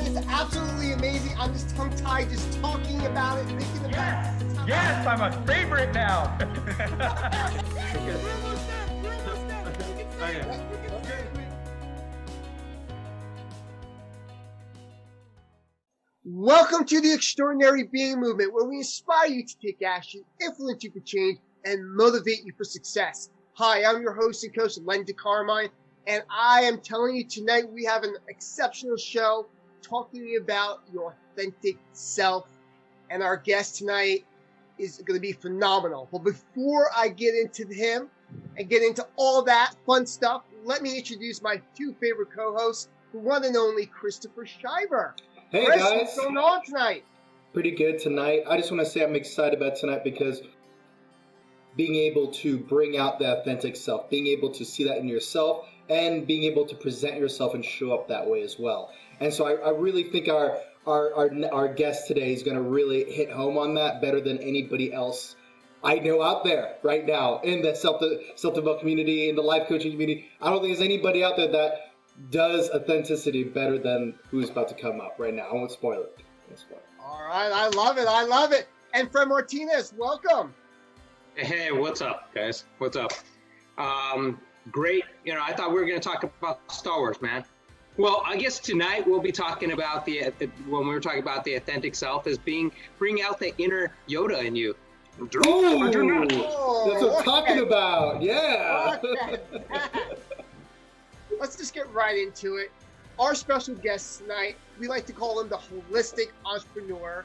It's absolutely amazing. I'm just tongue-tied just talking about it, thinking about it. Yes, I'm a favorite now. Welcome to the Extraordinary Being Movement, where we inspire you to take action, influence you for change, and motivate you for success. Hi, I'm your host and coach, Len DeCarmine, and I am telling you tonight we have an exceptional show talking about your authentic self, and our guest tonight is going to be phenomenal. But before I get into him and get into all that fun stuff, let me introduce my two favorite co-hosts, the one and only Christopher Shiver. Hey Chris, guys, what's going on tonight? Pretty good tonight. I just want to say I'm excited about tonight because being able to bring out the authentic self, being able to see that in yourself, and being able to present yourself and show up that way as well. And so I really think our guest today is going to really hit home on that better than anybody else I know out there right now in the self-development community, in the life coaching community. I don't think there's anybody out there that does authenticity better than who's about to come up right now. I won't spoil it. All right, I love it. And Fred Martinez, welcome. Hey, what's up, guys? What's up? Great. I thought we were going to talk about Star Wars, man. Well, I guess tonight we'll be talking about when we were talking about the authentic self is bring out the inner Yoda in you. That's what I'm talking about. Yeah. Let's just get right into it. Our special guest tonight, we like to call him the holistic entrepreneur.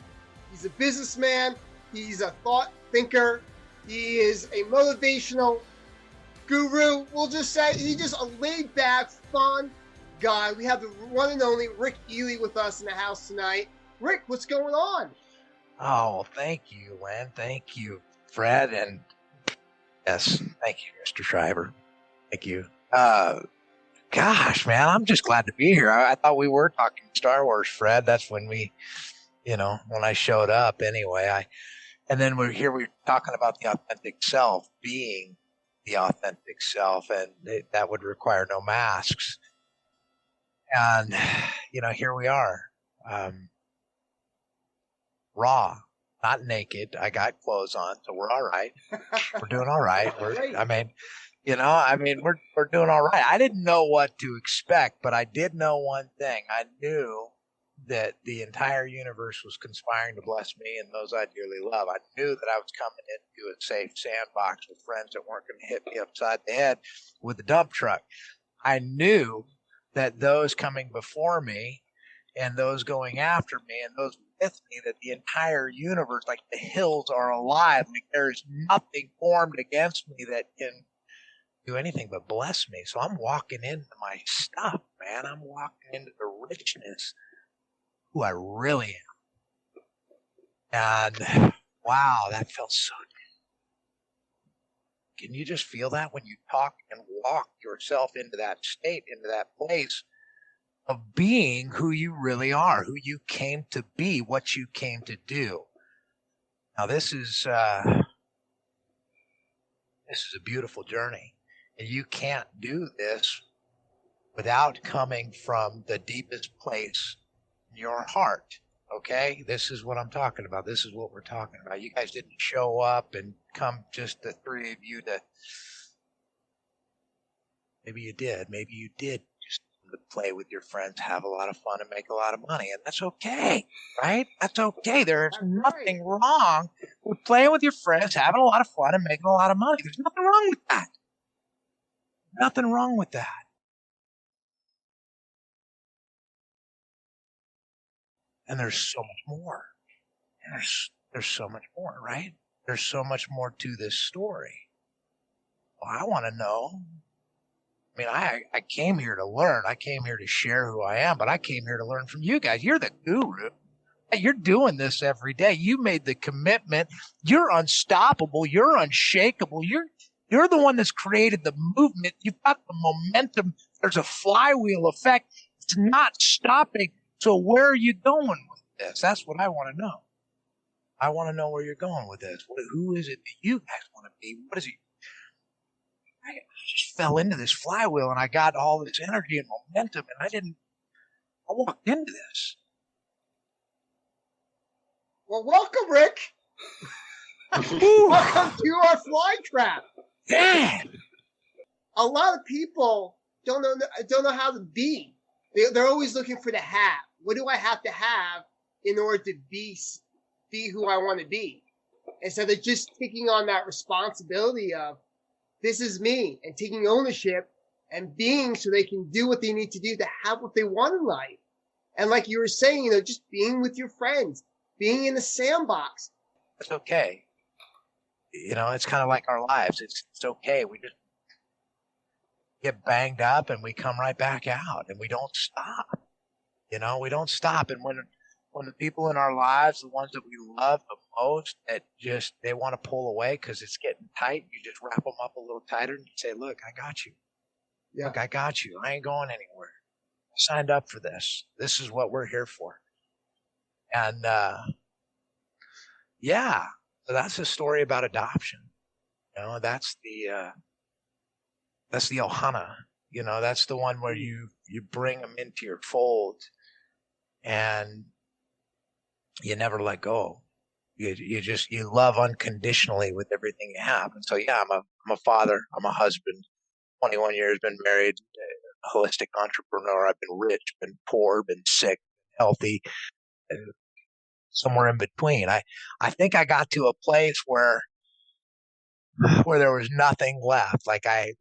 He's a businessman. He's a thought thinker. He is a motivational guru. We'll just say he's just a laid back, fun guy. We have the one and only Rick Ely with us in the house tonight. Rick, what's going on? Oh, thank you, Len. Thank you, Fred. And yes, thank you, Mr. Shriver. Thank you. Gosh, man, I'm just glad to be here. I thought we were talking Star Wars, Fred. That's when when I showed up anyway. And then we're talking about the authentic self, being the authentic self, and that would require no masks. And, here we are, raw, not naked. I got clothes on, so we're all right. We're doing all right. We're doing all right. I didn't know what to expect, but I did know one thing. I knew that the entire universe was conspiring to bless me and those I dearly love. I knew that I was coming into a safe sandbox with friends that weren't going to hit me upside the head with a dump truck. I knew that those coming before me and those going after me and those with me, that the entire universe, like the hills, are alive. Like there is nothing formed against me that can do anything but bless me. So I'm walking into my stuff, man. I'm walking into the richness, who I really am. And wow, that felt so good. Can you just feel that when you talk and walk yourself into that state, into that place of being who you really are, who you came to be, what you came to do? Now this is a beautiful journey, and you can't do this without coming from the deepest place in your heart. Okay, this is what I'm talking about. This is what we're talking about. You guys didn't show up and come just the three of you to. Maybe you did just to play with your friends, have a lot of fun, and make a lot of money, and that's okay, right? That's okay. There's nothing wrong with playing with your friends, having a lot of fun, and making a lot of money. There's nothing wrong with that. Nothing wrong with that. And there's so much more. There's so much more, right? There's so much more to this story. Well, I want to know. I mean, I came here to learn. I came here to share who I am, but I came here to learn from you guys. You're the guru. You're doing this every day. You made the commitment. You're unstoppable. You're unshakable. You're the one that's created the movement. You've got the momentum. There's a flywheel effect. It's not stopping. So where are you going with this? That's what I want to know. I want to know where you're going with this. Who is it that you guys want to be? What is it? I just fell into this flywheel and I got all this energy and momentum, and I walked into this. Well, welcome, Rick. Welcome to our fly trap. Yeah. A lot of people don't know how to be. They're always looking for the have. What do I have to have in order to be who I want to be? Instead of just taking on that responsibility of this is me and taking ownership and being so they can do what they need to do to have what they want in life. And like you were saying, just being with your friends, being in the sandbox. It's okay. It's kind of like our lives. It's okay. We just get banged up and we come right back out and we don't stop. We don't stop. And when the people in our lives, the ones that we love the most, that just, they want to pull away because it's getting tight, you just wrap them up a little tighter and you say, look, I got you. Yeah. Look, I got you. I ain't going anywhere. I signed up for this. This is what we're here for. And, yeah, so that's a story about adoption. That's the Ohana. That's the one where you bring them into your fold and you never let go. You love unconditionally with everything you have. And so, yeah, I'm a father. I'm a husband. 21 years, been married, a holistic entrepreneur. I've been rich, been poor, been sick, healthy, somewhere in between. I think I got to a place where there was nothing left. Like I'd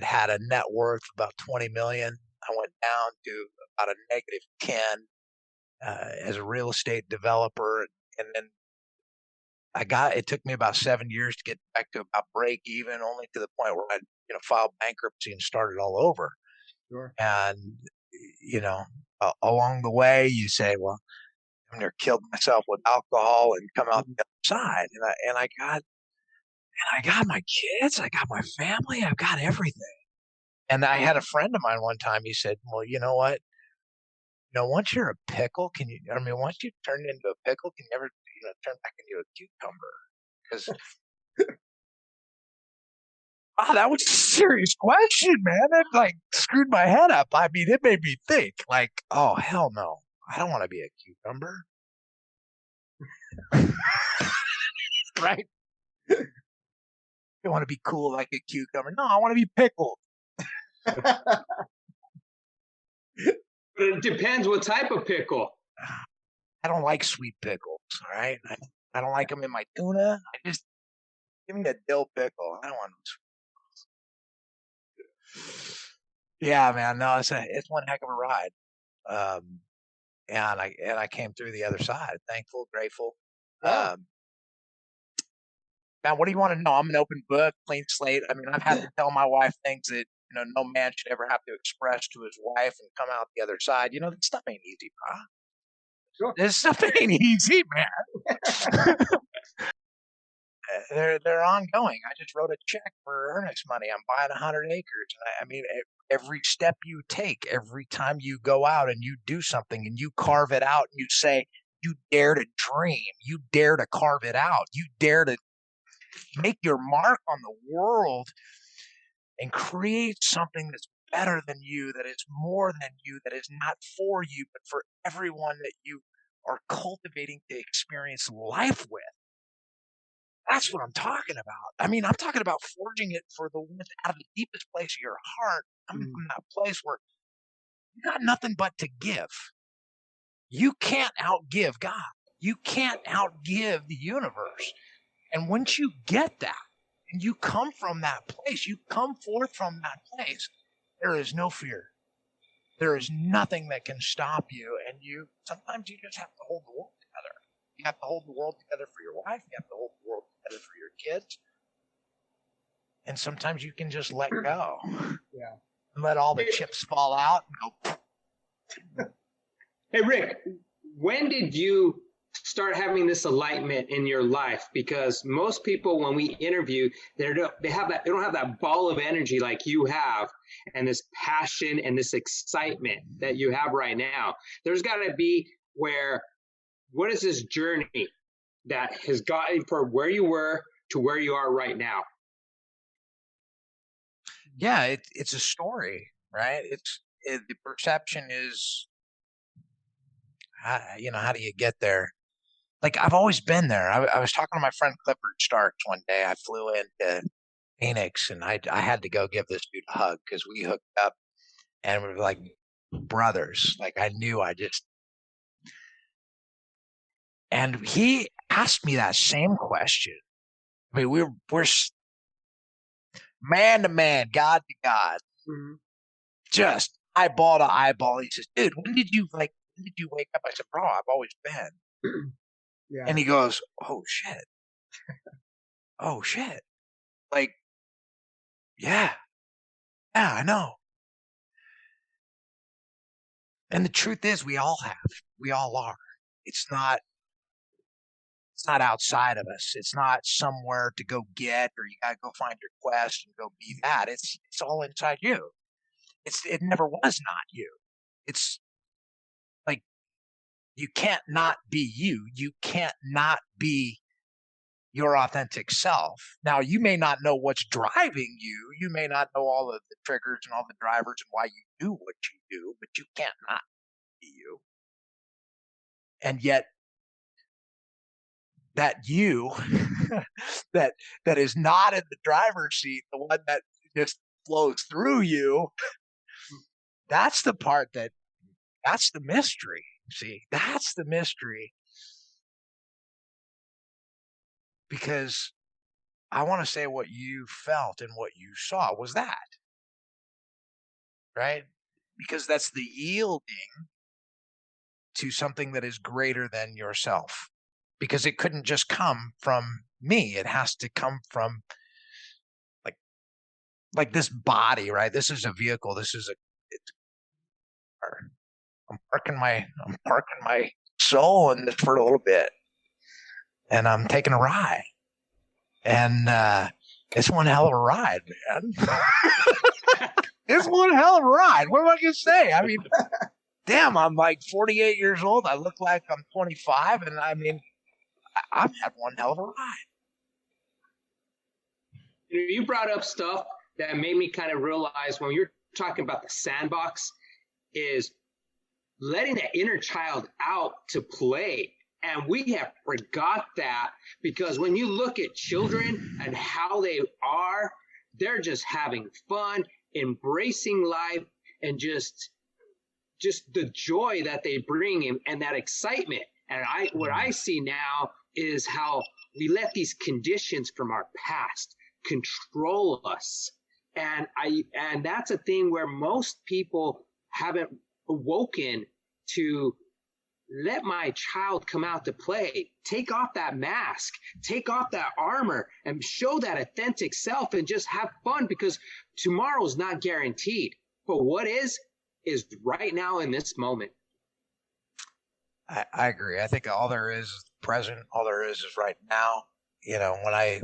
had a net worth of about 20 million. I went down to about a negative 10 as a real estate developer. And then it took me about 7 years to get back to about break even, only to the point where I, filed bankruptcy and started all over. Sure. And, along the way you say, well, I'm going to kill myself with alcohol and come out the other side. And I got my kids, I got my family, I've got everything. And I had a friend of mine one time, he said, well, you know what? Once you're a pickle, once you turn into a pickle, can you ever, turn back into a cucumber? Because, wow, that was a serious question, man. It screwed my head up. I mean, it made me think oh, hell no. I don't want to be a cucumber. Right? I want to be cool like a cucumber. No, I want to be pickled. But it depends what type of pickle. I don't like sweet pickles, all right? I don't like them in my tuna. Give me a dill pickle. I don't want Yeah, man. No, it's one heck of a ride. And I came through the other side. Thankful, grateful. Yeah. Now, what do you want to know? I'm an open book, clean slate. I mean, I've had to tell my wife things that, no man should ever have to express to his wife and come out the other side. This stuff ain't easy, bro. Sure. This stuff ain't easy, man. They're ongoing. I just wrote a check for earnest money. I'm buying 100 acres. And I mean, every step you take, every time you go out and you do something and you carve it out and you say, you dare to dream, you dare to carve it out, you dare to make your mark on the world and create something that's better than you, that is more than you, that is not for you, but for everyone that you are cultivating to experience life with. That's what I'm talking about. I mean, I'm talking about forging it for the ones out of the deepest place of your heart. I'm in that place where you got nothing but to give. You can't outgive God. You can't outgive the universe. And once you get that, and you come from that place, you come forth from that place, there is no fear. There is nothing that can stop you. And sometimes you just have to hold the world together. You have to hold the world together for your wife. You have to hold the world together for your kids. And sometimes you can just let go. Yeah. And let all the chips fall out and go. Hey, Rick, when did you start having this enlightenment in your life? Because most people, when we interview, they don't have that ball of energy like you have, and this passion and this excitement that you have right now. There's got to be what is this journey that has gotten from where you were to where you are right now? Yeah, it's a story, right? The perception is, how do you get there? like I've always been there. I was talking to my friend Clifford Starks one day. I flew into Phoenix and I had to go give this dude a hug because we hooked up and we were like brothers. Like I knew and he asked me that same question. I mean, we're man to man, God to God, just eyeball to eyeball. He says, dude, when did you wake up? I said, bro, I've always been. Yeah. And he goes, oh shit. Oh shit. Like, yeah, I know. And the truth is we all are. It's not outside of us. It's not somewhere to go get, or you got to go find your quest and go be that. It's all inside you. It never was not you. It's like, you can't not be you. You can't not be your authentic self. Now, you may not know what's driving you. You may not know all of the triggers and all the drivers and why you do what you do, but you can't not be you. And yet, that you that is not in the driver's seat, the one that just flows through you, that's the part that's the mystery. See, that's the mystery. Because I want to say what you felt and what you saw was that, right? Because that's the yielding to something that is greater than yourself. Because it couldn't just come from me. It has to come from like this body, right? This is a vehicle. I'm parking my soul in this for a little bit, and I'm taking a ride, and it's one hell of a ride, man. It's one hell of a ride. What am I gonna say? I mean, damn, I'm like 48 years old. I look like I'm 25, and I mean, I've had one hell of a ride. You brought up stuff that made me kind of realize when you're talking about the sandbox is letting the inner child out to play. And we have forgot that, because when you look at children and how they are, they're just having fun, embracing life, and just the joy that they bring and that excitement. And what I see now is how we let these conditions from our past control us. And that's a thing where most people haven't awoken to let my child come out to play, take off that mask, take off that armor, and show that authentic self and just have fun, because tomorrow's not guaranteed. But what is right now in this moment. I agree. I think all there is the present. All there is right now. You know, when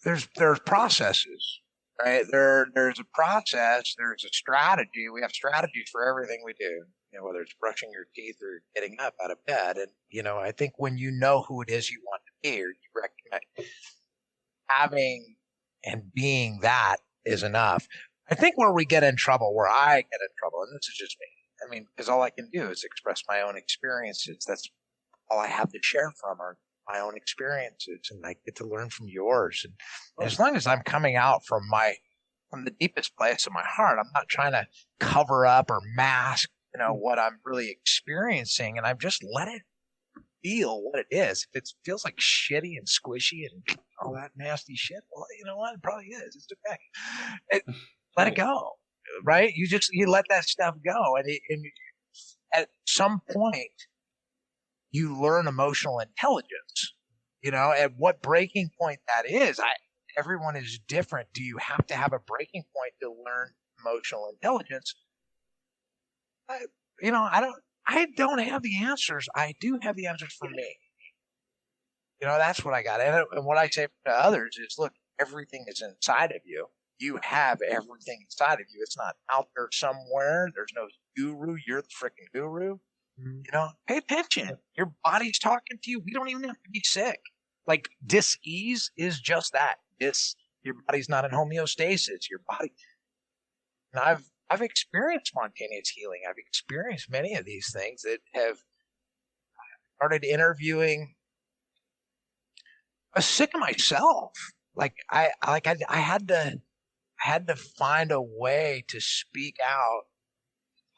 there's processes, right? There's a process. There's a strategy. We have strategies for everything we do. You know, whether it's brushing your teeth or getting up out of bed. And you know, I think when you know who it is you want to be, or you recognize having and being that is enough. I think where we get in trouble, where I get in trouble, and this is just me. I mean, because all I can do is express my own experiences. That's all I have to share from are my own experiences, and I get to learn from yours. And as long as I'm coming out from the deepest place of my heart, I'm not trying to cover up or mask, you know, what I'm really experiencing, and I've just let it feel what it is. If it feels like shitty and squishy and all that nasty shit, well, you know what? It probably is. It's okay. Let it go, right? You let that stuff go, and at some point, you learn emotional intelligence. You know, at what breaking point that is, everyone is different. Do you have to have a breaking point to learn emotional intelligence? I don't have the answers. I do have the answers for me. You know, that's what I got. And what I say to others is, look, everything is inside of you. You have everything inside of you. It's not out there somewhere. There's no guru. You're the freaking guru. You know, pay attention. Your body's talking to you. We don't even have to be sick. Like, dis-ease is just that. Your body's not in homeostasis. Your body. And I've experienced spontaneous healing. I've experienced many of these things that have started interviewing. I was sick of myself. I had to find a way to speak out,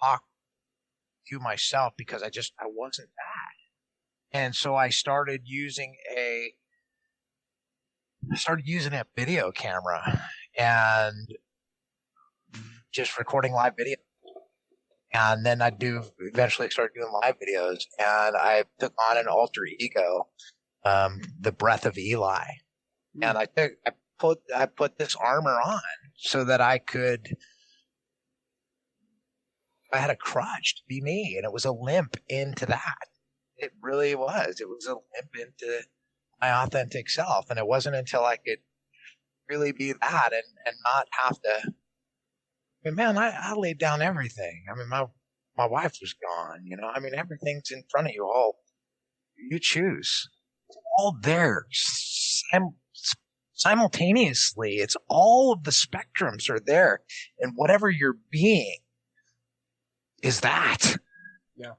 talk to myself, because I wasn't that. And so I started using a video camera and just recording live video. And then eventually start doing live videos. And I took on an alter ego, the breath of Eli. And I put this armor on so that I had a crutch to be me. And it was a limp into that. It really was. It was a limp into my authentic self. And it wasn't until I could really be that and not have to. I mean, man, I laid down everything. I mean, my wife was gone, you know. I mean, everything's in front of you. All you choose, it's all there simultaneously. It's all of the spectrums are there, and whatever you're being is that. Yeah,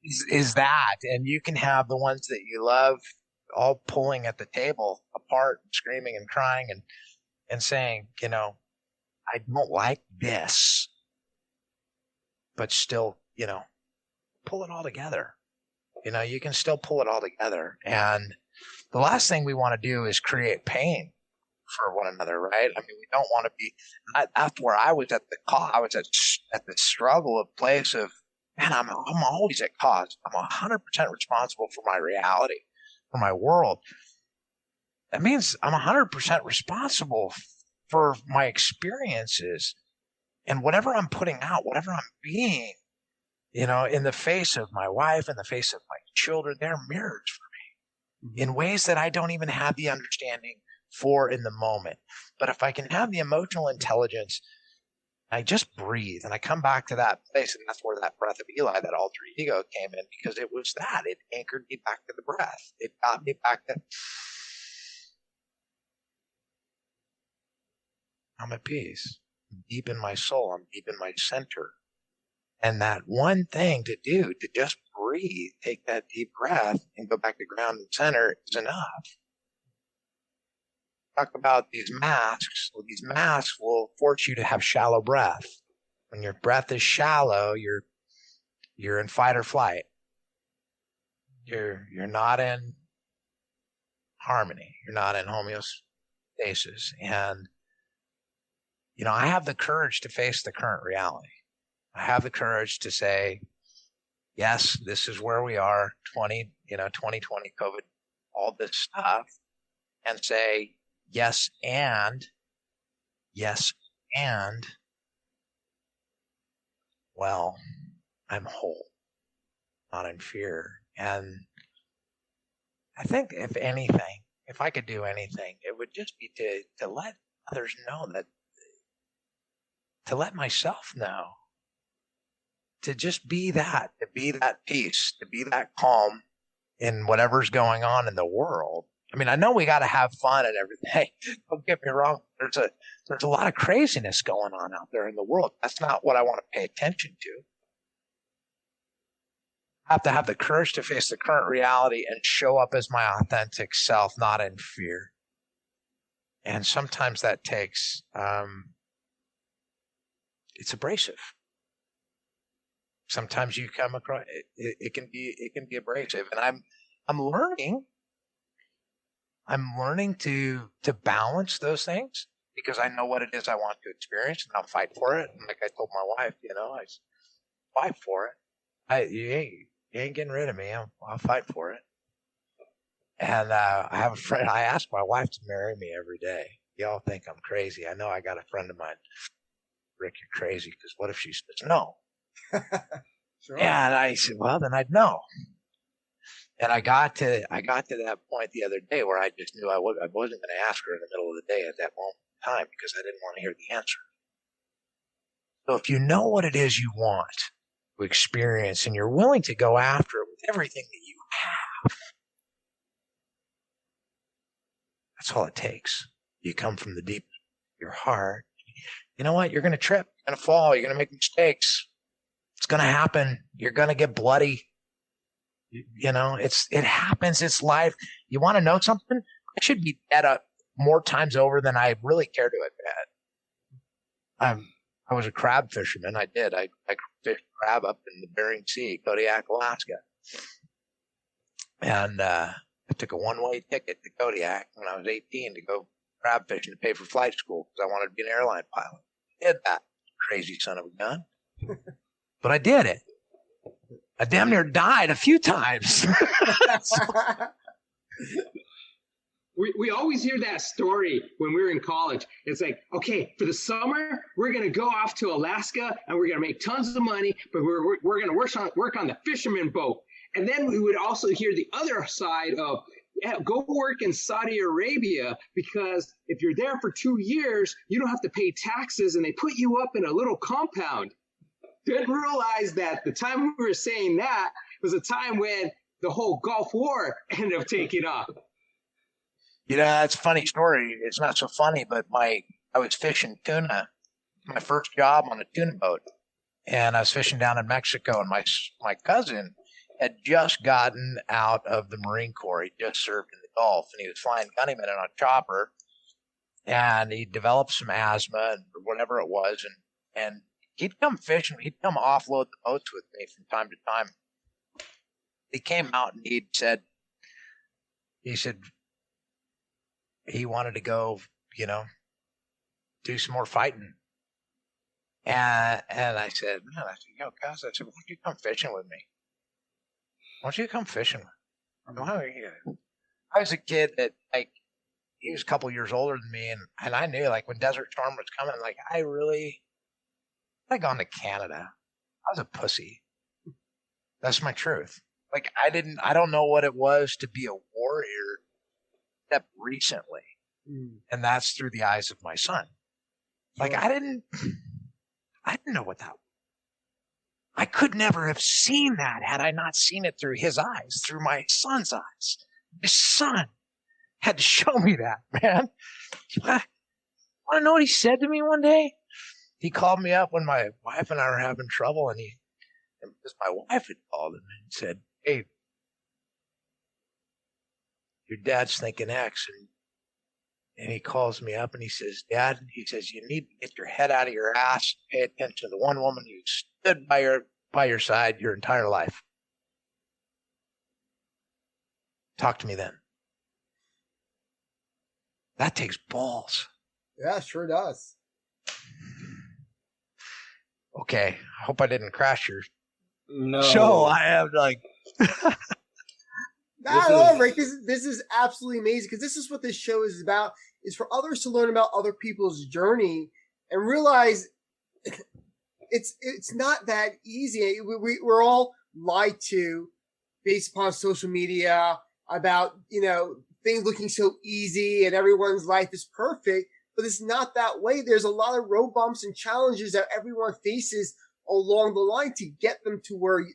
is that, and you can have the ones that you love all pulling at the table apart, screaming and crying and saying, you know, I don't like this, but still, you know, pull it all together. You know, you can still pull it all together. And the last thing we want to do is create pain for one another, right? I mean, we don't want to be. That's where I was at I was at the struggle of place of, man, I'm always at cause. I'm 100% responsible for my reality, for my world. That means I'm 100% responsible for my experiences, and whatever I'm putting out, whatever I'm being, you know, in the face of my wife, in the face of my children, they're mirrors for me in ways that I don't even have the understanding for in the moment. But if I can have the emotional intelligence, I just breathe and I come back to that place, and that's where that breath of Eli, that alter ego, came in, because it was that. It anchored me back to the breath. It got me back to, I'm at peace. I'm deep in my soul. I'm deep in my center. And that one thing to do, to just breathe, take that deep breath and go back to ground and center, is enough. Talk about these masks. Well, these masks will force you to have shallow breath. When your breath is shallow, you're in fight or flight. You're not in harmony. You're not in homeostasis. And you know, I have the courage to face the current reality. I have the courage to say, yes, this is where we are, 2020, COVID, all this stuff, and say, yes, and, well, I'm whole, not in fear. And I think if anything, if I could do anything, it would just be to let others know that, to let myself know, to just be that, to be that peace, to be that calm in whatever's going on in the world. I mean, I know we got to have fun and everything. Don't get me wrong. There's a lot of craziness going on out there in the world. That's not what I want to pay attention to. I have to have the courage to face the current reality and show up as my authentic self, not in fear. And sometimes that takes, it's abrasive. Sometimes you come across it can be abrasive, and I'm learning to balance those things, because I know what it is I want to experience, and I'll fight for it. And like I told my wife, you know, I fight for it. You ain't getting rid of me. I'll fight for it. And I have a friend. I ask my wife to marry me every day. Y'all think I'm crazy. I know I got a friend of mine, Rick, you're crazy, because what if she says no? Sure. And I said, well, then I'd know. And I got to that point the other day where I just knew I wasn't going to ask her in the middle of the day at that moment in time, because I didn't want to hear the answer. So if you know what it is you want to experience, and you're willing to go after it with everything that you have, that's all it takes. You come from the deep of your heart. You know what? You're going to trip. going to fall. You're going to make mistakes. It's going to happen. You're going to get bloody. You know, it happens. It's life. You want to know something? I should be dead more times over than I really care to admit. I was a crab fisherman. I did. I fished crab up in the Bering Sea, Kodiak, Alaska. And I took a one-way ticket to Kodiak when I was 18 to go crab fishing to pay for flight school because I wanted to be an airline pilot. I did that, crazy son of a gun. But I did it. I damn near died a few times. We always hear that story when we were in college. It's like, okay, for the summer, we're going to go off to Alaska and we're going to make tons of money, but we're going to work on the fisherman boat. And then we would also hear the other side of, yeah, go work in Saudi Arabia because if you're there for 2 years, you don't have to pay taxes and they put you up in a little compound. Didn't realize that the time we were saying that was a time when the whole Gulf War ended up taking off. You know, that's a funny story. It's not so funny, but I was fishing tuna, my first job on a tuna boat. And I was fishing down in Mexico, and my cousin had just gotten out of the Marine Corps. He just served in the Gulf, and he was flying gunnyman on a chopper. And he developed some asthma or whatever it was. And he'd come fishing. He'd come offload the boats with me from time to time. He came out and he said he wanted to go, you know, do some more fighting. And I said, yo, guys, why don't you come fishing with me? Why don't you come fishing? I was a kid that, like, he was a couple years older than me, and I knew, like, when Desert Storm was coming, like, I'd gone to Canada. I was a pussy. That's my truth. Like, I don't know what it was to be a warrior except recently. And that's through the eyes of my son. Like, I didn't know what that was. I could never have seen that had I not seen it through his eyes, through my son's eyes. His son had to show me that, man. Want to know what he said to me one day? He called me up when my wife and I were having trouble, and because my wife had called him and said, hey, your dad's thinking X. And he calls me up and he says, Dad, he says, you need to get your head out of your ass and pay attention to the one woman who stood by your side your entire life. Talk to me then. That takes balls. Yeah, sure does. Okay, I hope I didn't crash your No. show. I am like... Not at all, Rick. This is absolutely amazing because this is what this show is about, is for others to learn about other people's journey and realize it's not that easy. We're all lied to based upon social media about, you know, things looking so easy and everyone's life is perfect, but it's not that way. There's a lot of road bumps and challenges that everyone faces along the line to get them to where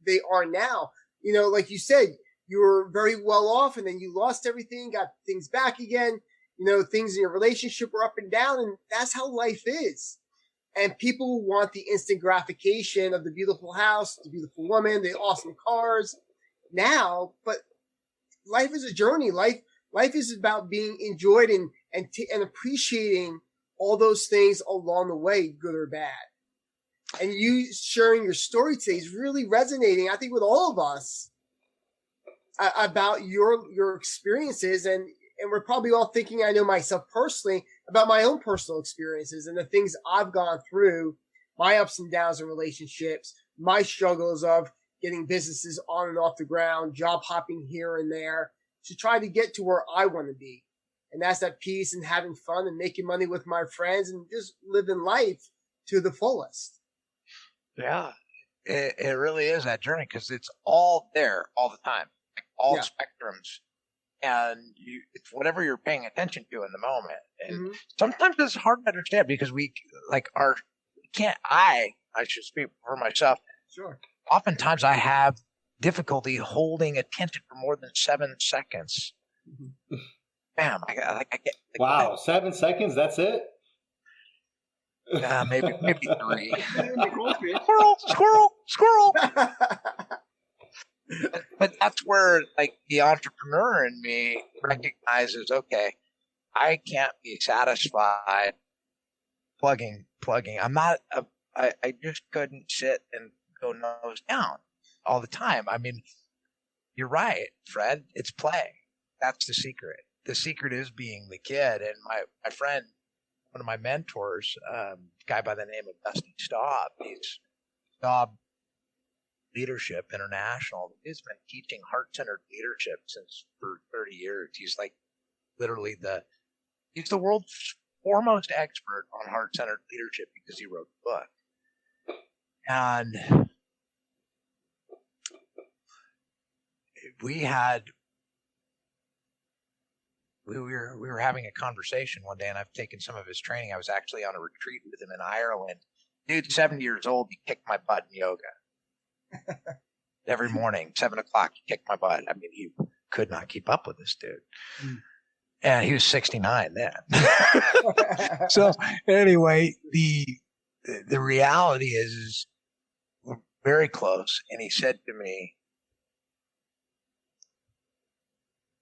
they are now. You know, like you said, you were very well off and then you lost everything, got things back again. You know, things in your relationship were up and down, and that's how life is. And people want the instant gratification of the beautiful house, the beautiful woman, the awesome cars now, but life is a journey. Life is about being enjoyed and appreciating all those things along the way, good or bad. And you sharing your story today is really resonating, I think, with all of us about your experiences. And we're probably all thinking, I know myself personally, about my own personal experiences and the things I've gone through, my ups and downs in relationships, my struggles of getting businesses on and off the ground, job hopping here and there to try to get to where I want to be. And that's that peace and having fun and making money with my friends and just living life to the fullest. Yeah, it really is that journey because it's all there all the time, like all spectrums. And it's whatever you're paying attention to in the moment. And sometimes it's hard to understand because I should speak for myself. Sure. Oftentimes I have difficulty holding attention for more than 7 seconds. Bam. I get. Wow, 7 seconds? That's it? Maybe 3. Goldfish. Squirrel. But that's where like the entrepreneur in me recognizes, okay, I can't be satisfied plugging. I'm not. I just couldn't sit and go nose down all the time. I mean, you're right, Fred. It's play. That's the secret. The secret is being the kid. And my friend, one of my mentors, a guy by the name of Dusty Staub, he's Staub Leadership International. He's been teaching heart-centered leadership for 30 years. He's like literally he's the world's foremost expert on heart-centered leadership because he wrote the book. And we were having a conversation one day, and I've taken some of his training. I was actually on a retreat with him in Ireland. Dude, 70 years old, he kicked my butt in yoga. Every morning, 7 o'clock, he kicked my butt. I mean, he could not keep up with this dude. And he was 69 then. So anyway, the reality is we're very close. And he said to me,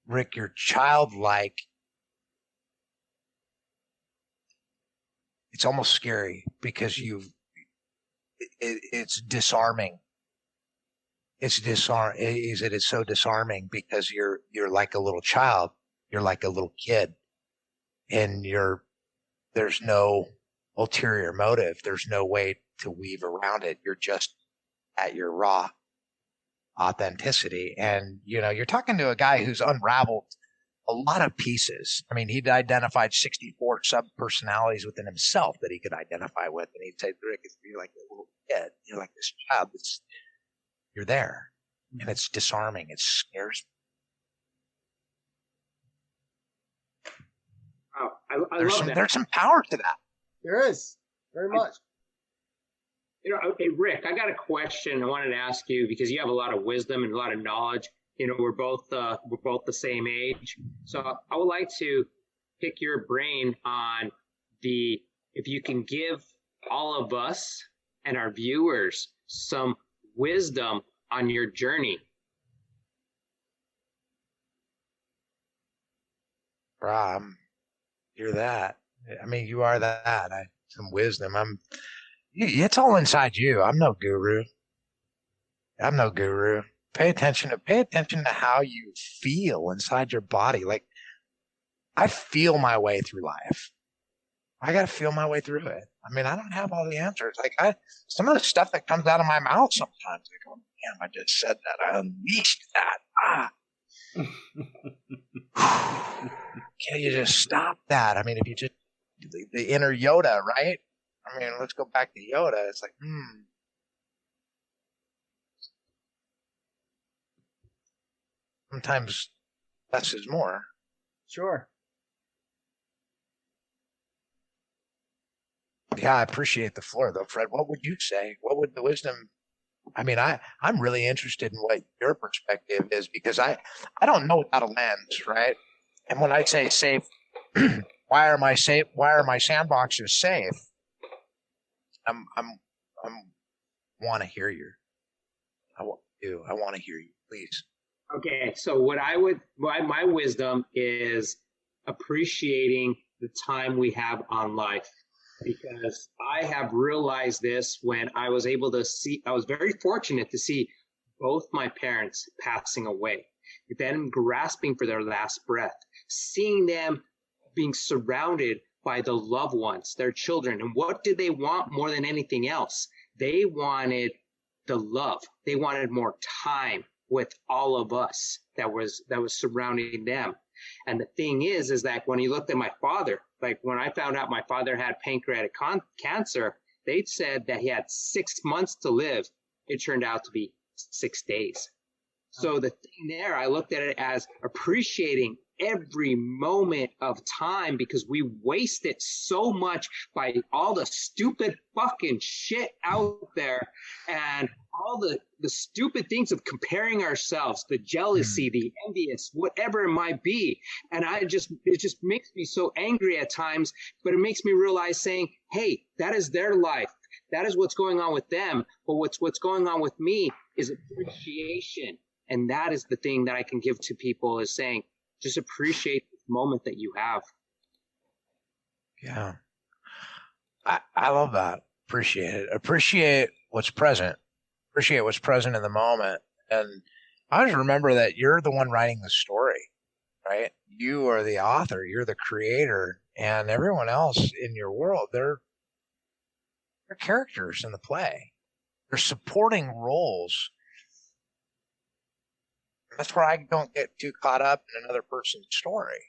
Rick, you're childlike. It's almost scary because it's disarming. It is so disarming because you're like a little child. You're like a little kid, and there's no ulterior motive. There's no way to weave around it. You're just at your raw authenticity. And, you're talking to a guy who's unraveled a lot of pieces. I mean, he'd identified 64 sub-personalities within himself that he could identify with. And he'd say, Rick, you're like a little kid. You're like this child. You're there. And it's disarming. It scares me. Oh, I love that. There's some power to that. There is. Very much. Okay, Rick, I got a question I wanted to ask you because you have a lot of wisdom and a lot of knowledge. We're both the same age. So I would like to pick your brain on if you can give all of us and our viewers some wisdom on your journey. You're that. I mean, you are that. Some wisdom. It's all inside you. I'm no guru. Pay attention to how you feel inside your body. Like, I feel my way through life. I got to feel my way through it. I mean, I don't have all the answers. Like, some of the stuff that comes out of my mouth sometimes, I go, damn, I just said that. I unleashed that. Can't you just stop that? I mean, if you just, the inner Yoda, right? I mean, let's go back to Yoda. It's like, sometimes less is more. Sure. Yeah, I appreciate the floor, though, Fred. What would you say? What would the wisdom? I mean, I'm really interested in what your perspective is because I don't know without a lens, right? And when I say safe, why are my sandboxes safe? I'm want to hear you. I want to hear you, please. Okay, so my wisdom is appreciating the time we have on life, because I have realized this when I was able to see, I was very fortunate to see both my parents passing away, them grasping for their last breath, seeing them being surrounded by the loved ones, their children. And what did they want more than anything else? They wanted the love. They wanted more time with all of us that was surrounding them. And the thing is that when you looked at my father, like when I found out my father had pancreatic cancer, they said that he had 6 months to live. It turned out to be 6 days. So the thing there, I looked at it as appreciating every moment of time because we waste it so much by all the stupid fucking shit out there and all the stupid things of comparing ourselves, the jealousy, the envious, whatever it might be. And it just makes me so angry at times, but it makes me realize saying, hey, that is their life. That is what's going on with them. But what's going on with me is appreciation. And that is the thing that I can give to people is saying, just appreciate the moment that you have. Yeah. I love that. Appreciate it. Appreciate what's present. Appreciate what's present in the moment. And I always remember that you're the one writing the story, right? You are the author. You're the creator. And everyone else in your world, they're characters in the play. They're supporting roles. That's where I don't get too caught up in another person's story,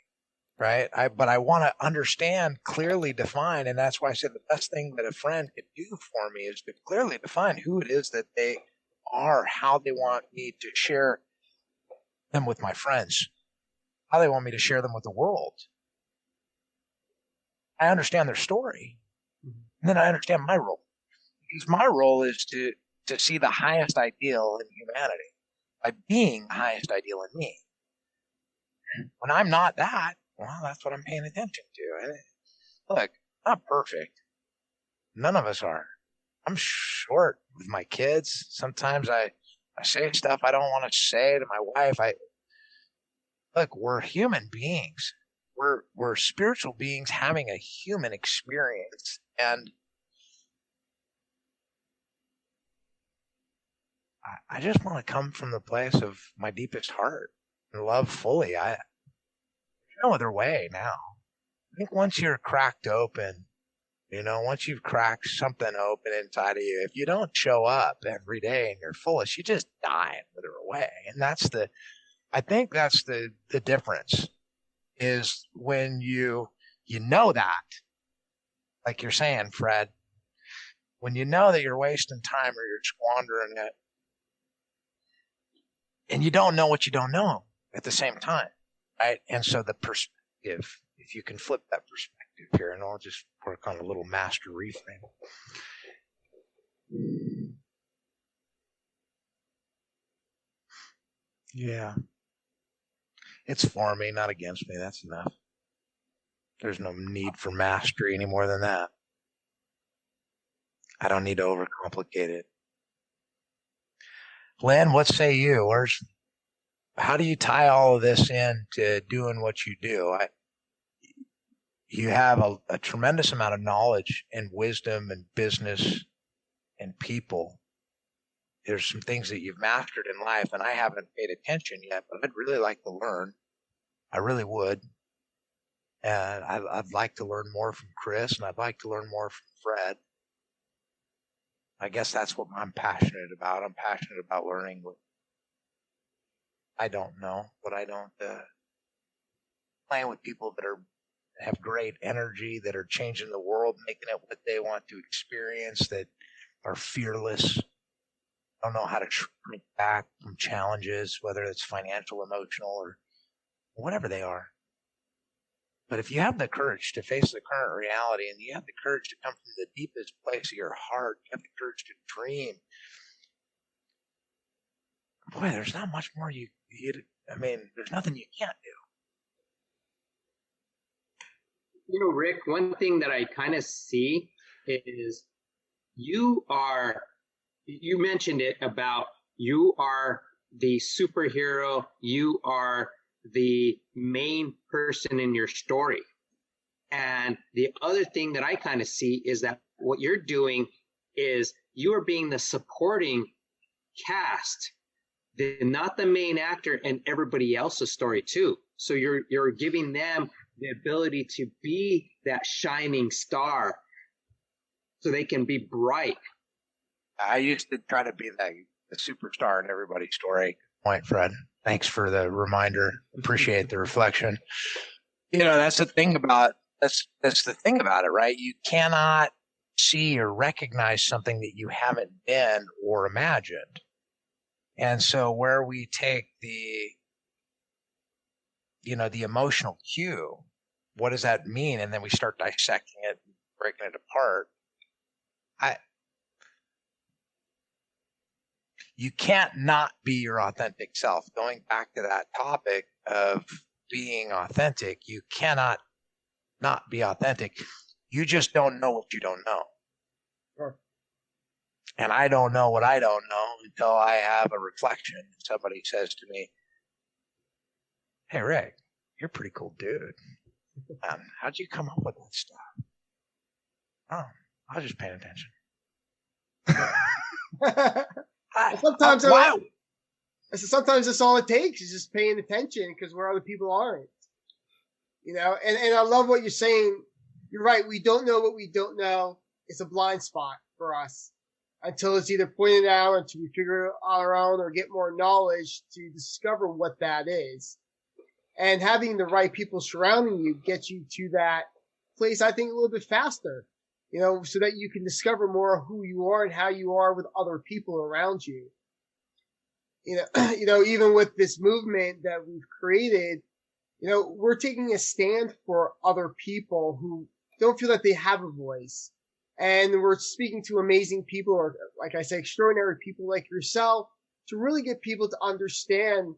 right? But I want to understand, clearly define, and that's why I said the best thing that a friend could do for me is to clearly define who it is that they are, how they want me to share them with my friends, how they want me to share them with the world. I understand their story, and then I understand my role. Because my role is to see the highest ideal in humanity by being the highest ideal in me. When I'm not that, well, that's what I'm paying attention to. And look, I'm not perfect. None of us are. I'm short with my kids. Sometimes I say stuff I don't want to say to my wife. Look, we're human beings. We're spiritual beings having a human experience. And I just want to come from the place of my deepest heart and love fully. There's no other way now. I think once you're cracked open, once you've cracked something open inside of you, if you don't show up every day in your fullest, you just die and wither away. And I think that's the difference is when you know that, like you're saying, Fred, when you know that you're wasting time or you're squandering it, and you don't know what you don't know at the same time, right? And so the perspective, if you can flip that perspective here, and I'll just work on a little master reframe. Yeah. It's for me, not against me. That's enough. There's no need for mastery any more than that. I don't need to overcomplicate it. Len, what say you? How do you tie all of this in to doing what you do? You have a tremendous amount of knowledge and wisdom and business and people. There's some things that you've mastered in life, and I haven't paid attention yet, but I'd really like to learn. I really would. And I'd like to learn more from Chris, and I'd like to learn more from Fred. I guess that's what I'm passionate about. I'm passionate about learning what I don't know, what I don't playing with people that have great energy, that are changing the world, making it what they want to experience, that are fearless, don't know how to shrink back from challenges, whether it's financial, emotional, or whatever they are. But if you have the courage to face the current reality, and you have the courage to come from the deepest place of your heart, you have the courage to dream, boy, there's not much more there's nothing you can't do. Rick, one thing that I kind of see is you mentioned it about you are the superhero, you are the main person in your story. And the other thing that I kind of see is that what you're doing is you are being the supporting cast, not the main actor and everybody else's story too. So you're giving them the ability to be that shining star so they can be bright. I used to try to be the superstar in everybody's story. Point, Fred. Thanks for the reminder. Appreciate the reflection. That's the thing about it, right? You cannot see or recognize something that you haven't been or imagined. And so where we take the emotional cue, what does that mean? And then we start dissecting it, breaking it apart. You can't not be your authentic self. Going back to that topic of being authentic, you cannot not be authentic. You just don't know what you don't know. Sure. And I don't know what I don't know until I have a reflection. Somebody says to me, "Hey, Rick, you're a pretty cool dude. How'd you come up with that stuff?" "Oh, I was just paying attention." Sometimes that's all it takes is just paying attention, because where other people aren't. And I love what you're saying. You're right. We don't know what we don't know. It's a blind spot for us until it's either pointed out, until we figure it out our own or get more knowledge to discover what that is. And having the right people surrounding you gets you to that place, I think, a little bit faster, so that you can discover more of who you are and how you are with other people around you. Even with this movement that we've created, we're taking a stand for other people who don't feel that they have a voice. And we're speaking to amazing people, or like I say, extraordinary people like yourself, to really get people to understand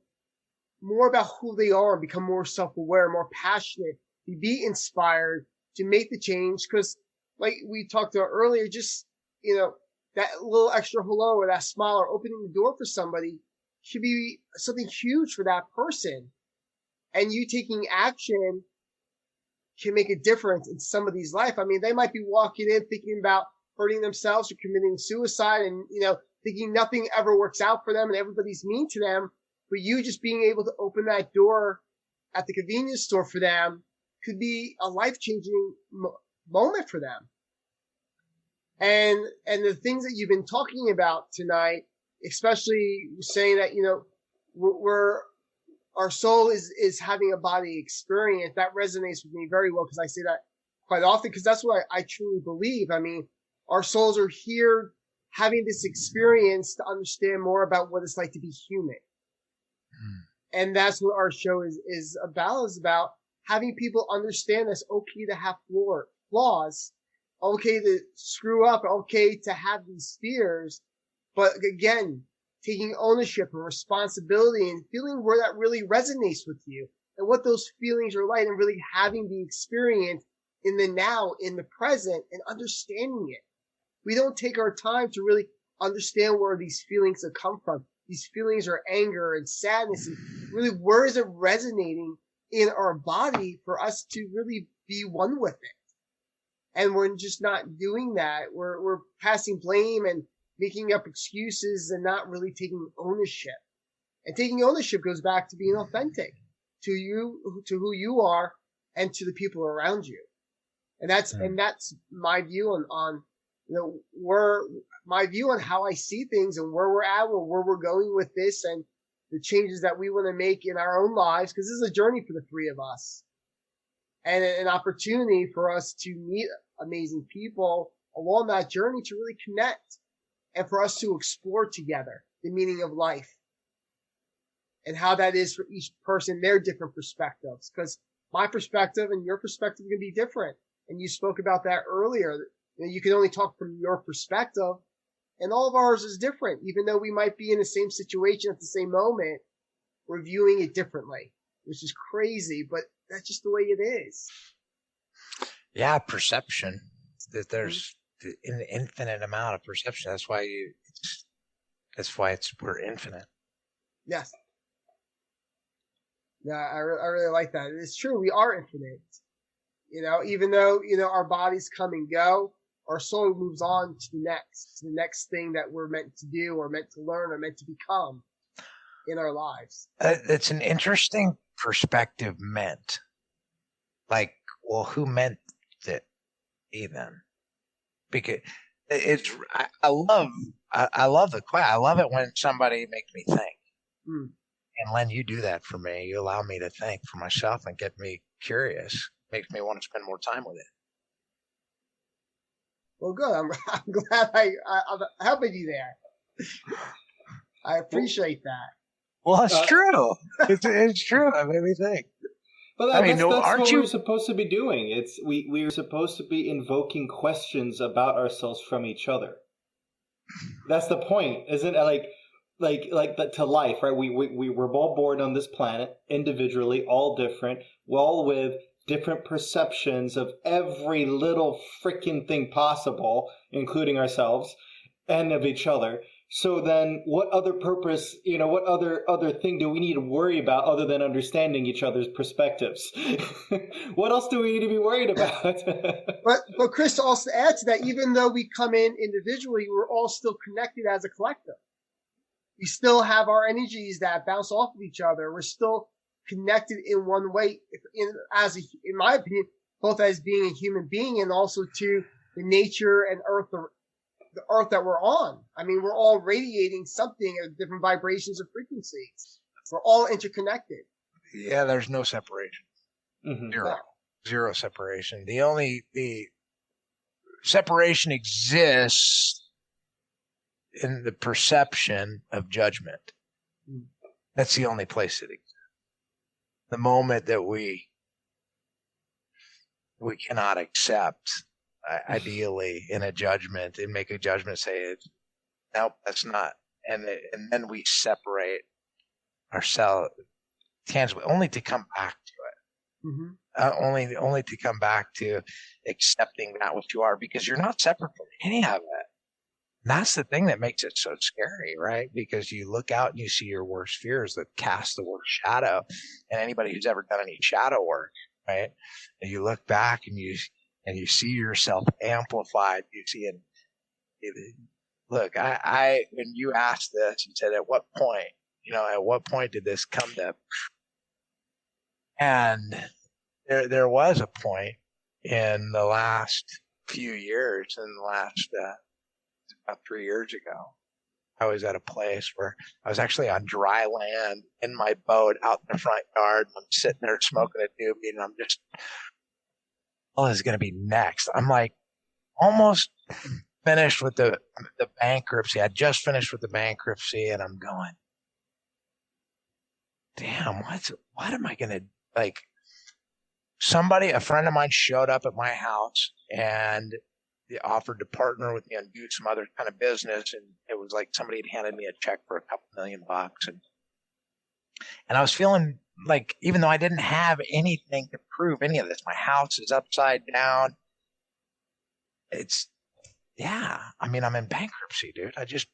more about who they are and become more self-aware, more passionate, to be inspired, to make the change. Because like we talked about earlier, just, that little extra hello or that smile or opening the door for somebody should be something huge for that person. And you taking action can make a difference in somebody's life. I mean, they might be walking in thinking about hurting themselves or committing suicide and, thinking nothing ever works out for them and everybody's mean to them. But you just being able to open that door at the convenience store for them could be a life-changing moment for them. And the things that you've been talking about tonight, especially saying that, our soul is having a body experience, that resonates with me very well, because I say that quite often, because that's what I truly believe. I mean, our souls are here having this experience to understand more about what it's like to be human. And that's what our show is about having people understand it's okay to have flaws, okay to screw up, okay to have these fears, but again, taking ownership and responsibility and feeling where that really resonates with you and what those feelings are like, and really having the experience in the now, in the present, and understanding it. We don't take our time to really understand where these feelings have come from. These feelings are anger and sadness, and really where is it resonating in our body for us to really be one with it. And we're just not doing that. We're passing blame and making up excuses and not really taking ownership. And taking ownership goes back to being authentic to who you are, and to the people around you. And that's my view on my view on how I see things and where we're at, or where we're going with this, and the changes that we want to make in our own lives, because this is a journey for the three of us, and an opportunity for us to meet amazing people along that journey, to really connect, and for us to explore together the meaning of life and how that is for each person, their different perspectives. Because my perspective and your perspective can be different. And you spoke about that earlier. You can only talk from your perspective, and all of ours is different. Even though we might be in the same situation at the same moment, we're viewing it differently, which is crazy, but that's just the way it is. Yeah, perception. That there's an infinite amount of perception. That's why we're infinite. Yes. Yeah, I really like that. It's true. We are infinite. Even though, our bodies come and go, our soul moves on to the next thing that we're meant to do, or meant to learn, or meant to become in our lives. It's an interesting perspective meant. Like, well, who meant it even? Because I love the question. I love it when somebody makes me think. And Len, you do that for me. You allow me to think for myself and get me curious. Makes me want to spend more time with it. Well, good. I'm glad I'm helping you there. I appreciate that. Well, it's true. It's true. It made me think. But I mean, that's aren't what you? we're supposed to be doing. We're supposed to be invoking questions about ourselves from each other. That's the point, isn't it? To life, right? We were all born on this planet individually, all different, all with different perceptions of every little freaking thing possible, including ourselves and of each other. So then what other purpose, what other thing do we need to worry about other than understanding each other's perspectives? What else do we need to be worried about? But Chris, to also add to that, even though we come in individually, we're all still connected as a collective. We still have our energies that bounce off of each other. We're still connected in one way, in my opinion, both as being a human being and also to the nature and the earth that we're on. I mean, we're all radiating something of different vibrations of frequencies. We're all interconnected. Yeah, there's no separation. Mm-hmm. Zero separation. The separation exists in the perception of judgment. That's the only place it exists. The moment that we cannot accept, ideally, in a judgment and make a judgment, say, nope, that's not, and then we separate ourselves tangibly, only to come back to it. Mm-hmm. Only to come back to accepting that what you are, because you're not separate from any of it. And that's the thing that makes it so scary, right? Because you look out and you see your worst fears that cast the worst shadow. And anybody who's ever done any shadow work, right? And you look back and you see yourself amplified. You see it. Look, I when you asked this and said, at what point did this come to? And there was a point in the last few years, about 3 years ago, I was at a place where I was actually on dry land in my boat out in the front yard. I'm sitting there smoking a doobie, and I'm just, what is going to be next? I'm like almost finished with the bankruptcy. I just finished with the bankruptcy, and I'm going, damn, what am I going to, like, a friend of mine showed up at my house, and they offered to partner with me and do some other kind of business. And it was like somebody had handed me a check for $2 million. And I was feeling like, even though I didn't have anything to prove any of this, my house is upside down. I'm in bankruptcy, dude. I just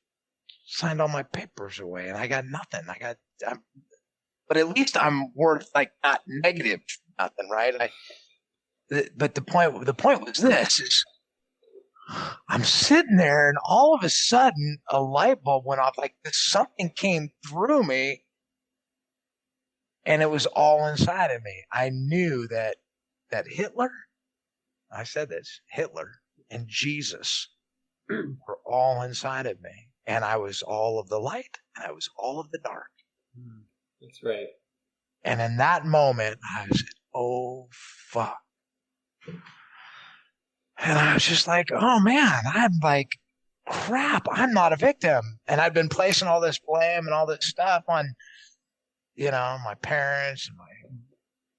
signed all my papers away and I got nothing. But at least I'm worth, like, not negative, nothing, right? But the point was this, is I'm sitting there and all of a sudden a light bulb went off, like something came through me and it was all inside of me. I knew that Hitler, I said this, Hitler and Jesus were all inside of me. And I was all of the light and I was all of the dark. That's right. And in that moment, I said, oh, fuck. And I was just like, oh, man, I'm like, crap, I'm not a victim. And I've been placing all this blame and all this stuff on, my parents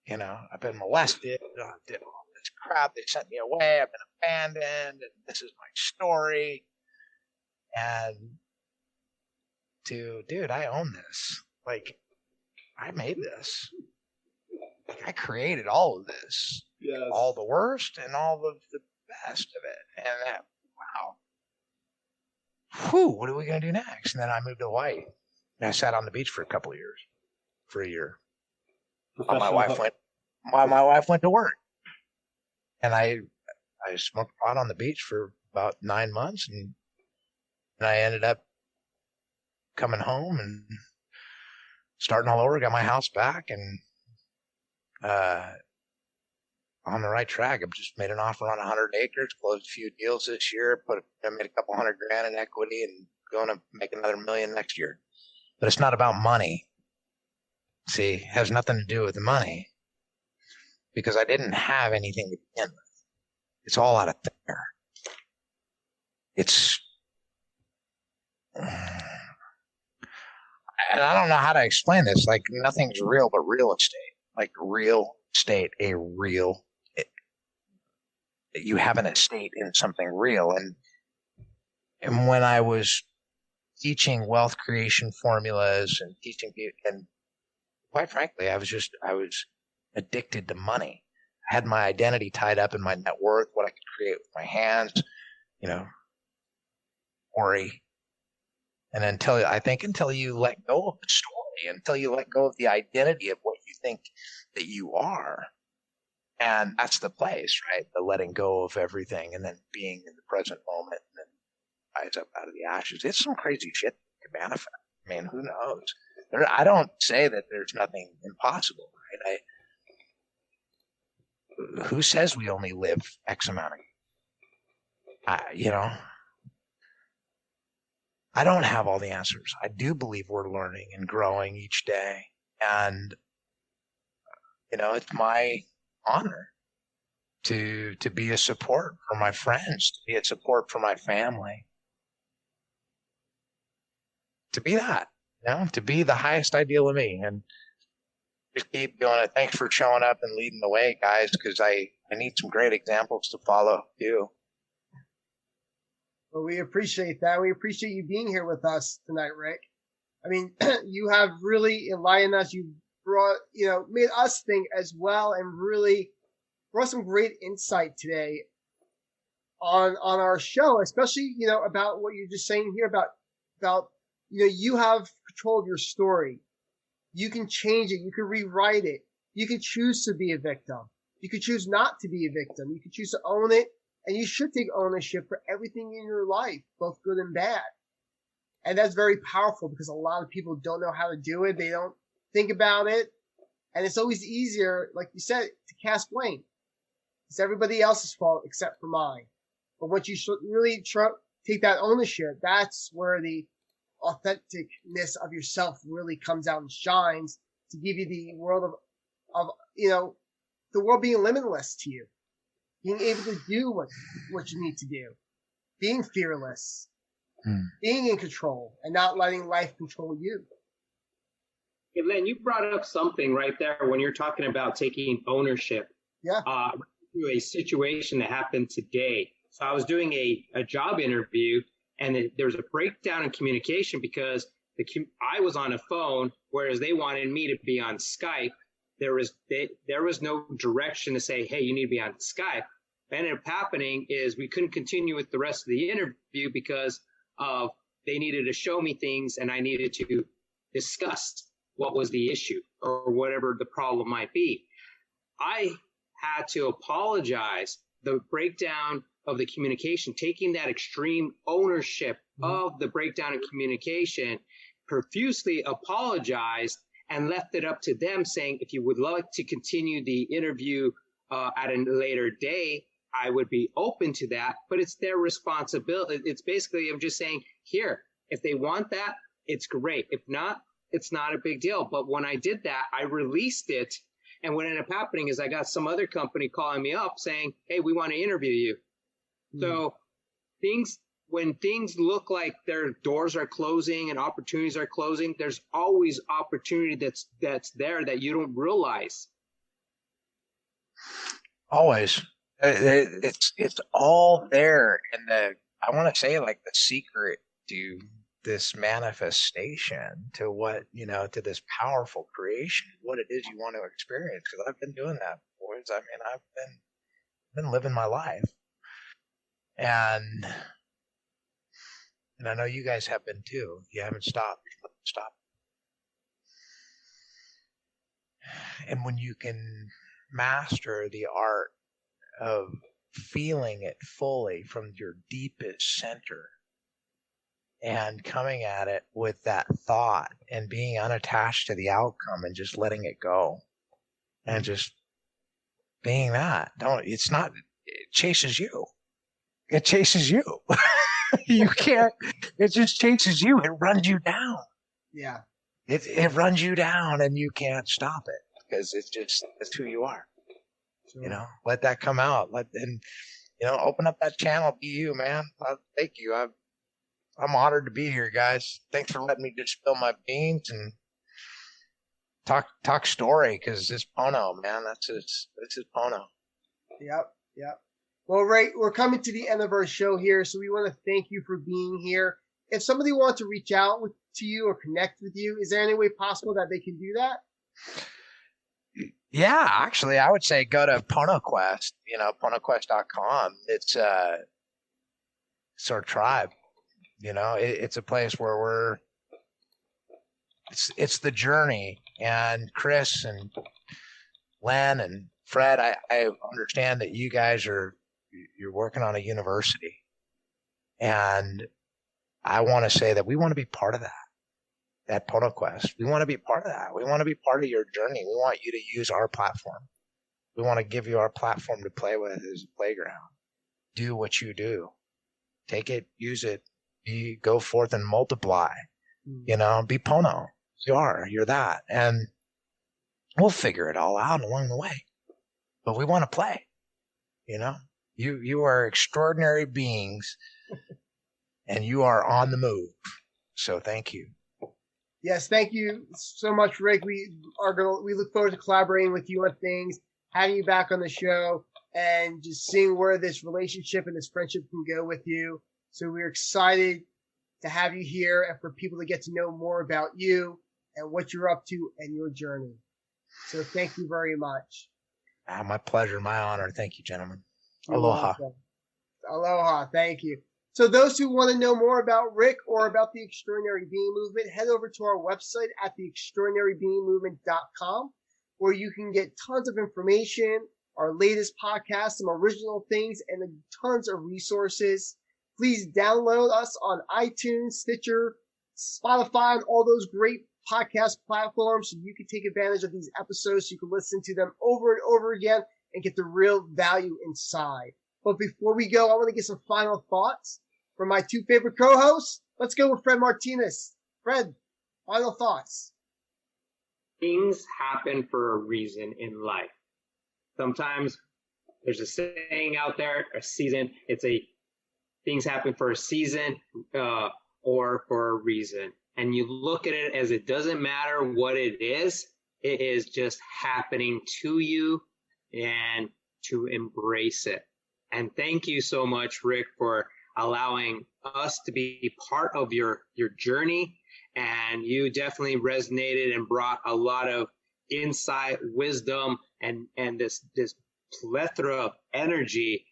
and I've been molested. I did all this crap. They sent me away. I've been abandoned. And this is my story. And dude, I own this. Like, I made this. Like, I created all of this. Yes. All the worst and all of the best of it. And wow. What are we going to do next? And then I moved to Hawaii. And I sat on the beach for a year. While my wife went to work. And I smoked pot on the beach for about 9 months. And I ended up coming home and starting all over, got my house back, and on the right track. I've just made an offer on 100 acres, closed a few deals this year, I made a couple $100,000 in equity, and going to make another $1 million next year. But it's not about money. See, it has nothing to do with the money, because I didn't have anything to begin with. It's all out of there. and I don't know how to explain this. Like nothing's real but real estate. Like real estate, you have an estate in something real. And when I was teaching wealth creation formulas and teaching people, and quite frankly, I was addicted to money. I had my identity tied up in my net worth, what I could create with my hands, worry. And until you let go of the story, until you let go of the identity of what you think that you are, and that's the place, right? The letting go of everything and then being in the present moment and then rise up out of the ashes. It's some crazy shit that can manifest. I mean, who knows? I don't say that there's nothing impossible, right? Who says we only live X amount of years? I don't have all the answers. I do believe we're learning and growing each day. And, it's my honor to be a support for my friends, to be a support for my family, to be that, to be the highest ideal of me. And just keep doing it. Thanks for showing up and leading the way, guys, because I need some great examples to follow too. Well, we appreciate that. We appreciate you being here with us tonight, Rick. I mean, you have really enlightened us. You brought, made us think as well, and really brought some great insight today on our show, especially, about what you're just saying here about, you have control of your story. You can change it. You can rewrite it. You can choose to be a victim. You can choose not to be a victim. You can choose to own it. And you should take ownership for everything in your life, both good and bad. And that's very powerful because a lot of people don't know how to do it. They don't think about it. And it's always easier, like you said, to cast blame. It's everybody else's fault except for mine. But once you really take that ownership, that's where the authenticness of yourself really comes out and shines to give you the world of the world being limitless to you. Being able to do what you need to do. Being fearless. Being in control and not letting life control you. Hey, Len, you brought up something right there when you're talking about taking ownership. Yeah. To a situation that happened today. So I was doing a job interview, and there was a breakdown in communication because I was on a phone, whereas they wanted me to be on Skype. There was no direction to say, hey, you need to be on Skype. What ended up happening is we couldn't continue with the rest of the interview because they needed to show me things and I needed to discuss what was the issue or whatever the problem might be. I had to apologize. The breakdown of the communication, taking that extreme ownership of the breakdown in communication, profusely apologized and left it up to them, saying, if you would like to continue the interview at a later day, I would be open to that, but it's their responsibility. It's basically, I'm just saying, here, if they want that, it's great. If not, it's not a big deal. But when I did that, I released it. And what ended up happening is I got some other company calling me up saying, hey, we want to interview you. So when things look like their doors are closing and opportunities are closing, there's always opportunity that's there that you don't realize. Always. It's all there. And I want to say like the secret to this manifestation, to what, to this powerful creation, what it is you want to experience. Because I've been doing that, boys. I mean, I've been living my life. And I know you guys have been too. You haven't stopped. Stop. And when you can master the art of feeling it fully from your deepest center and coming at it with that thought and being unattached to the outcome and just letting it go and just being that. It chases you. It chases you. You can't, it just chases you. It runs you down. Yeah. It runs you down and you can't stop it because it's who you are. Sure. Let that come out. Open up that channel. Be you, man. Thank you. I'm honored to be here, guys. Thanks for letting me just spill my beans and talk story, because it's Pono, man. That's his Pono. Yep. Well, Ray, we're coming to the end of our show here, so we want to thank you for being here. If somebody wants to reach out to you or connect with you, is there any way possible that they can do that? Yeah, actually, I would say go to Pono Quest, ponoquest.com. It's our tribe. It's a place where it's the journey. And Chris and Len and Fred, I understand that you guys you're working on a university. And I want to say that we want to be part of that. At Pono Quest, we want to be part of that. We want to be part of your journey. We want you to use our platform. We want to give you our platform to play with as a playground. Do what you do. Take it, use it, go forth and multiply. Be Pono. You're that. And we'll figure it all out along the way. But we want to play. You are extraordinary beings and you are on the move. So thank you. Yes, thank you so much, Rick. We look forward to collaborating with you on things, having you back on the show, and just seeing where this relationship and this friendship can go with you. So we're excited to have you here and for people to get to know more about you and what you're up to and your journey. So thank you very much. My pleasure, my honor. Thank you, gentlemen. Aloha. Aloha. Thank you. So those who want to know more about Rick or about the Extraordinary Being Movement, head over to our website at theextraordinarybeingmovement.com, where you can get tons of information, our latest podcast, some original things, and tons of resources. Please download us on iTunes, Stitcher, Spotify, and all those great podcast platforms so you can take advantage of these episodes so you can listen to them over and over again and get the real value inside. But before we go, I want to get some final thoughts from my two favorite co-hosts. Let's go with Fred Martinez. Fred, final thoughts. Things happen for a reason in life. Sometimes there's a saying out there, a season. Things happen for a season or for a reason. And you look at it as it doesn't matter what it is just happening to you, and to embrace it. And thank you so much, Rick, for allowing us to be part of your journey. And you definitely resonated and brought a lot of insight, wisdom, and this plethora of energy.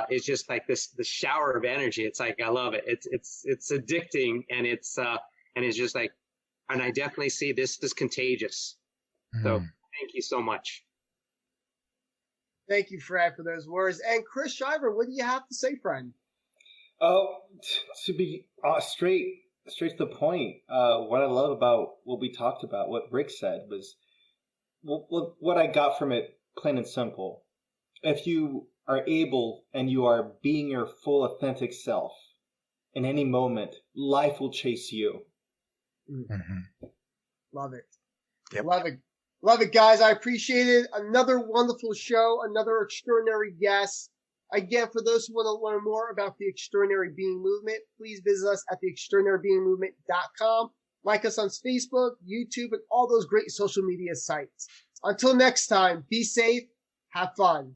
It's just like the shower of energy. It's like, I love it. It's addicting, and it's just like, and I definitely see this is contagious. So thank you so much. Thank you, Fred, for those words. And Chris Shiver, what do you have to say, friend? To be straight to the point, what I love about what we talked about, what Rick said, was what I got from it, plain and simple. If you are able and you are being your full, authentic self, in any moment, life will chase you. Mm-hmm. Love it. Yep. Love it, guys. I appreciate it. Another wonderful show, another extraordinary guest. Again, for those who want to learn more about the Extraordinary Being Movement, please visit us at theextraordinarybeingmovement.com. Like us on Facebook, YouTube, and all those great social media sites. Until next time, be safe, have fun.